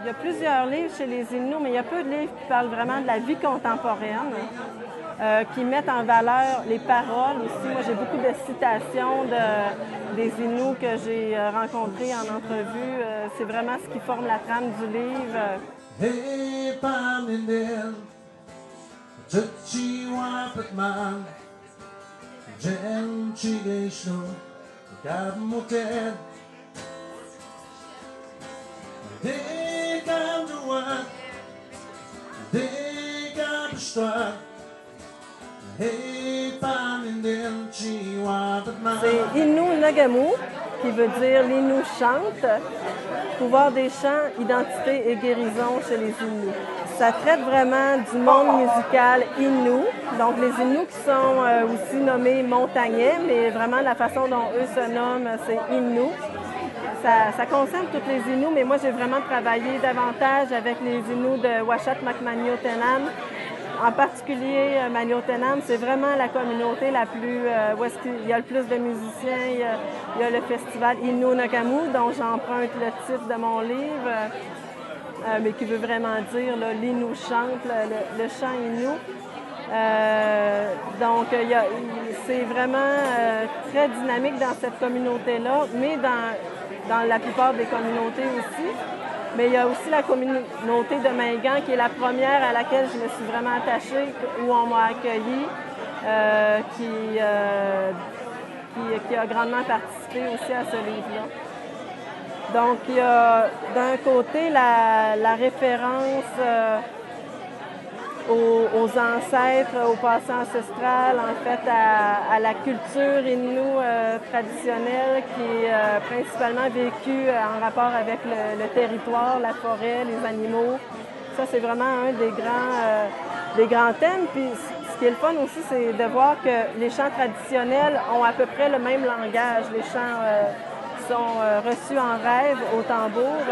Il y a plusieurs livres chez les Inuits, mais il y a peu de livres qui parlent vraiment de la vie contemporaine, qui mettent en valeur les paroles aussi. Moi, j'ai beaucoup de citations des Inuits que j'ai rencontrés en entrevue. C'est vraiment ce qui forme la trame du livre. Hey, Pamindel, Chihuapatman, Jen Chigation, Gamoted, they come to work, they come to strike. Hey, Pamindel, Chihuapatman. C'est Innu Nagamu, qui veut dire l'Innu chante, pouvoir des chants, identité et guérison chez les Inuits. Ça traite vraiment du monde musical Innu, donc les Inuits qui sont aussi nommés montagnais, mais vraiment la façon dont eux se nomment, c'est Innu. Ça concerne toutes les Inuits, mais moi j'ai vraiment travaillé davantage avec les Inuits de Uashat Makmaniotenam. En particulier, Maniotenam, c'est vraiment la communauté la plus... où est-ce qu'il y a le plus de musiciens. Il y a le festival Innu Nagamu, dont j'emprunte le titre de mon livre, mais qui veut vraiment dire l'Innu chante, le chant Innu. Donc, c'est vraiment très dynamique dans cette communauté-là, mais dans la plupart des communautés aussi. Mais il y a aussi la communauté de Mingan, qui est la première à laquelle je me suis vraiment attachée, où on m'a accueillie, qui a grandement participé aussi à ce livre-là. Donc, il y a d'un côté la référence aux ancêtres, au passé ancestral, en fait, à la culture Innu traditionnelle qui est principalement vécue en rapport avec le territoire, la forêt, les animaux. Ça, c'est vraiment un des grands thèmes. Puis, ce qui est le fun aussi, c'est de voir que les chants traditionnels ont à peu près le même langage. Les chants sont reçus en rêve au tambour.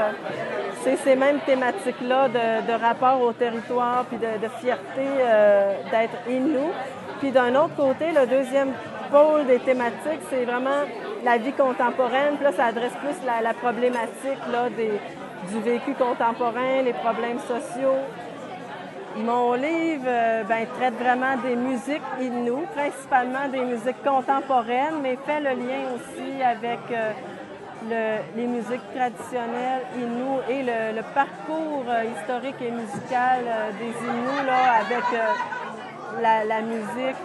C'est ces mêmes thématiques-là de rapport au territoire puis de fierté d'être Innu. Puis d'un autre côté, le deuxième pôle des thématiques, c'est vraiment la vie contemporaine. Puis là, ça adresse plus la problématique là, du vécu contemporain, les problèmes sociaux. Mon livre traite vraiment des musiques Innu, principalement des musiques contemporaines, mais fait le lien aussi avec les musiques traditionnelles Innu et le parcours historique et musical des Inuits là, avec la musique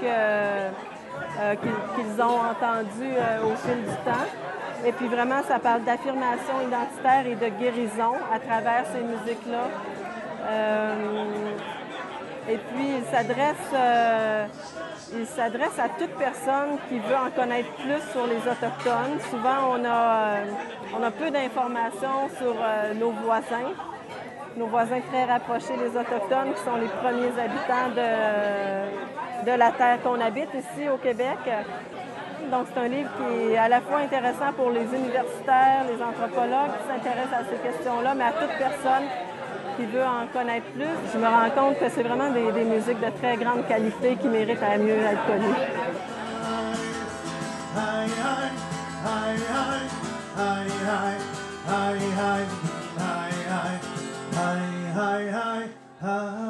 qu'ils ont entendue au fil du temps. Et puis vraiment, ça parle d'affirmation identitaire et de guérison à travers ces musiques-là. Et puis, il s'adresse à toute personne qui veut en connaître plus sur les Autochtones. Souvent, on a peu d'informations sur nos voisins très rapprochés, les Autochtones, qui sont les premiers habitants de la terre qu'on habite ici au Québec. Donc, c'est un livre qui est à la fois intéressant pour les universitaires, les anthropologues qui s'intéressent à ces questions-là, mais à toute personne qui veut en connaître plus. Je me rends compte que c'est vraiment des musiques de très grande qualité qui méritent à mieux être connues. Hi.